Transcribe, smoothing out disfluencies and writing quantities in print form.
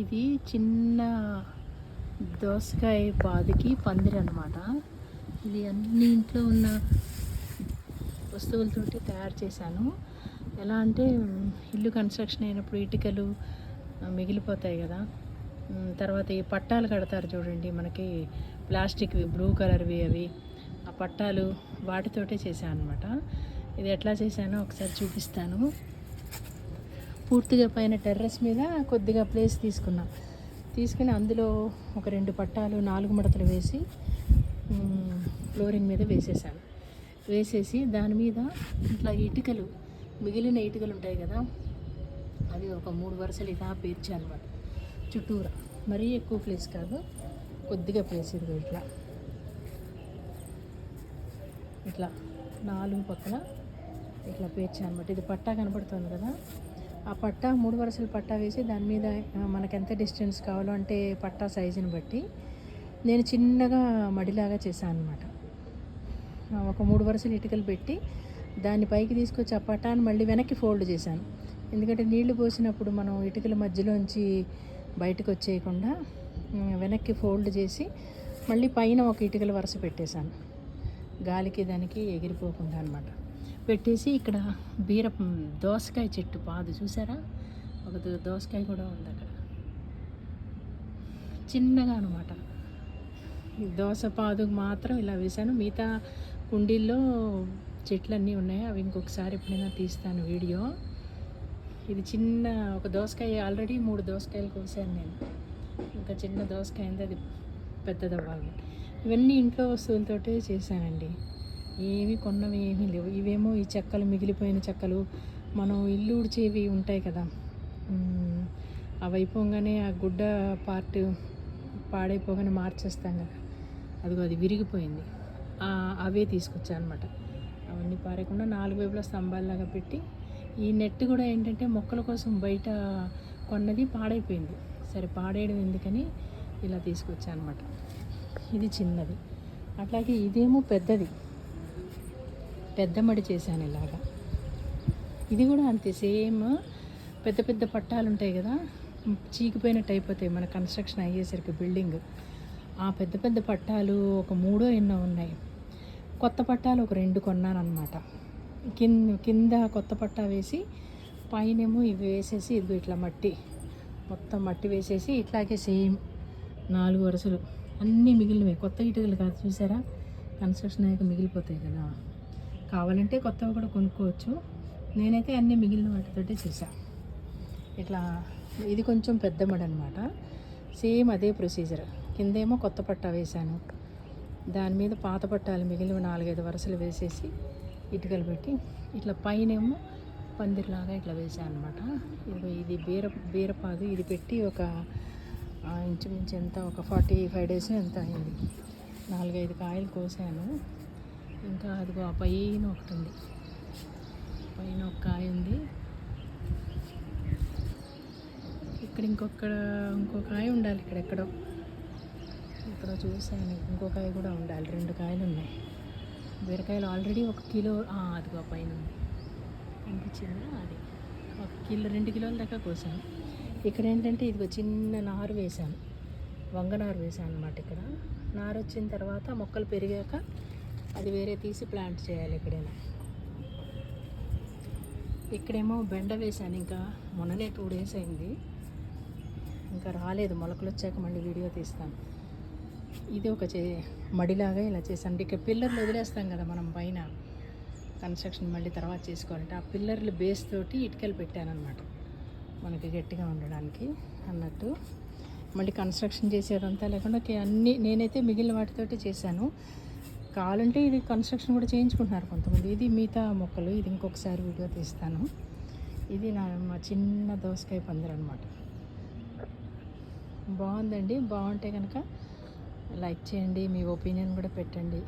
ఇది చిన్న దోసకాయ పాదుకి పందిరి అనమాట. ఇది అన్ని ఇంట్లో ఉన్న వస్తువులతోటి తయారు చేశాను. ఎలా అంటే ఇల్లు కన్స్ట్రక్షన్ అయినప్పుడు ఇటుకలు మిగిలిపోతాయి కదా, తర్వాత ఈ పట్టాలు కడతారు చూడండి మనకి, ప్లాస్టిక్వి బ్లూ కలర్వి, అవి ఆ పట్టాలు వాటితోటే చేశాను అనమాట. ఇది ఎట్లా చేశానో ఒకసారి చూపిస్తాను. పూర్తిగా పైన టెర్రస్ మీద కొద్దిగా ప్లేస్ తీసుకుని అందులో ఒక 2 పట్టాలు 4 మడతలు వేసి ఫ్లోరింగ్ మీద వేసేసి దాని మీద ఇట్లా మిగిలిన ఇటుకలు ఉంటాయి కదా, అవి ఒక 3 వరుసలు ఇలా పేర్చి అనమాట. చుట్టూరా మరీ ఎక్కువ ప్లేస్ కాదు, కొద్దిగా ప్లేస్. ఇది ఇట్లా 4 పక్కల ఇట్లా పేర్చి అనమాట. ఇది పట్టా కనపడుతుంది కదా, ఆ పట్టా 3 వరుసలు పట్టా వేసి దాని మీద మనకు ఎంత డిస్టెన్స్ కావాలో అంటే పట్టా సైజుని బట్టి నేను చిన్నగా మడిలాగా చేశాను అనమాట. ఒక 3 వరుసలు ఇటుకలు పెట్టి దాన్ని పైకి తీసుకొచ్చి ఆ పట్టాన్ని మళ్ళీ వెనక్కి ఫోల్డ్ చేశాను. ఎందుకంటే నీళ్లు పోసినప్పుడు మనం ఇటుకల మధ్యలోంచి బయటకు వచ్చేయకుండా వెనక్కి ఫోల్డ్ చేసి మళ్ళీ పైన ఒక ఇటుకల వరుస పెట్టేశాను, గాలికి దానికి ఎగిరిపోకుండా అనమాట. పెట్టేసి ఇక్కడ దోసకాయ చెట్టు పాదు చూసారా, ఒక దోసకాయ కూడా ఉంది అక్కడ చిన్నగా అనమాట. దోస పాదుకు మాత్రం ఇలా వేశాను. మిగతా కుండీల్లో చెట్లన్నీ ఉన్నాయి, అవి ఇంకొకసారి ఎప్పుడైనా తీస్తాను వీడియో. ఇది చిన్న ఒక దోసకాయ, ఆల్రెడీ 3 దోసకాయలు కోసాను నేను. ఇంకా చిన్న దోసకాయ ఉంది, అది పెద్దదవ్వాలి. ఇవన్నీ ఇంట్లో వస్తువులతోటే చేశానండి, ఏమి కొన్నవి ఏమీ లేవు. ఇవేమో ఈ చెక్కలు, మిగిలిపోయిన చెక్కలు, మనం ఇల్లు ఉడిచేవి ఉంటాయి కదా, అవి అయిపోగానే ఆ గుడ్డ పార్ట్ పాడైపోగానే మార్చేస్తాం కదా, అది విరిగిపోయింది. అవే తీసుకొచ్చాను అనమాట. అవన్నీ పారేయకుండా 4 వైపులా స్తంభాల్లాగా పెట్టి, ఈ నెట్ కూడా ఏంటంటే మొక్కల కోసం బయట కొన్నది పాడైపోయింది. సరే పాడేయడం ఎందుకని ఇలా తీసుకొచ్చాను అనమాట. ఇది చిన్నది. అట్లాగే ఇదేమో పెద్ద మడి చేశాను ఇలాగా. ఇది కూడా అంతే సేమ్. పెద్ద పట్టాలు ఉంటాయి కదా, చీకిపోయినట్టు అయిపోతాయి మన కన్స్ట్రక్షన్ అయ్యేసరికి బిల్డింగ్. ఆ పెద్ద పట్టాలు ఒక 3 ఎన్నో ఉన్నాయి. కొత్త పట్టాలు ఒక 2 కొన్నాను అనమాట. కింద కొత్త పట్టా వేసి పైనేమో ఇవి వేసేసి, ఇది ఇట్లా మొత్తం మట్టి వేసేసి ఇట్లాగే సేమ్ 4 వరుసలు అన్నీ మిగిలినవి. కొత్త ఇటుకలు కాదు, చూసారా, కన్స్ట్రక్షన్ అయ్యాక మిగిలిపోతాయి కదా, కావాలంటే కొత్తవి కూడా కొనుక్కోవచ్చు. నేనైతే అన్నీ మిగిలిన వాటితోటే చేశాను. ఇట్లా ఇది కొంచెం పెద్ద మడి అనమాట. సేమ్ అదే ప్రొసీజర్. కిందేమో కొత్త పట్టా వేశాను, దాని మీద పాత పట్టాలు మిగిలిన 4-5 వరుసలు వేసేసి ఇటుకలు పెట్టి ఇట్లా పైనేమో పందిరిలాగా ఇట్లా వేసాను అనమాట. ఇది బీరపాదు. ఇది పెట్టి ఒక ఇంచుమించు ఎంత, ఒక 45 డేస్ ఎంత అయింది. 4-5 కాయలు కోసాను. ఇంకా అదిగో ఆ పైన ఒకటి ఉంది, పైన ఒక కాయ ఉంది. ఇక్కడ ఇంకో కాయ ఉండాలి, ఇక్కడెక్కడో చూసాను. ఇంకో కాయ కూడా ఉండాలి. 2 కాయలు ఉన్నాయి. బీరకాయలు ఆల్రెడీ 1 కిలో, అదిగో పైన ఉంది, అనిపించిందా, అది 1 కిలో 2 కిలోల దాకా కోసాను. ఇక్కడ ఏంటంటే ఇదిగో చిన్న నారు వేశాను, వంగ నారు వేసాను అనమాట. ఇక్కడ నారు వచ్చిన తర్వాత మొక్కలు పెరిగాక అది వేరే తీసి ప్లాంట్ చేయాలి ఎక్కడైనా. ఇక్కడేమో బెండ వేశాను, ఇంకా మొన్ననే 2 డేస్ అయింది, ఇంకా రాలేదు. మొలకలు వచ్చాక మళ్ళీ వీడియో తీస్తాను. ఇది ఒక మడిలాగా ఇలా చేశాను. ఇక్కడ పిల్లర్లు వదిలేస్తాం కదా మనం పైన కన్స్ట్రక్షన్ మళ్ళీ తర్వాత చేసుకోవాలంటే, ఆ పిల్లర్లు బేస్ తోటి ఇటుకలు పెట్టాను అనమాట, మనకి గట్టిగా ఉండడానికి అన్నట్టు. మళ్ళీ కన్స్ట్రక్షన్ చేసేదంతా లేకుండా అన్నీ నేనైతే మిగిలిన వాటితోటి చేశాను. కావాలంటే ఇది కన్స్ట్రక్షన్ కూడా చేయించుకుంటున్నారు కొంతమంది. ఇది మిగతా మొక్కలు, ఇది ఇంకొకసారి వీడియో తీస్తాను. ఇది మా చిన్న దోసకాయ పందిరి అనమాట. బాగుందండి. బాగుంటే కనుక లైక్ చేయండి, మీ ఒపీనియన్ కూడా పెట్టండి.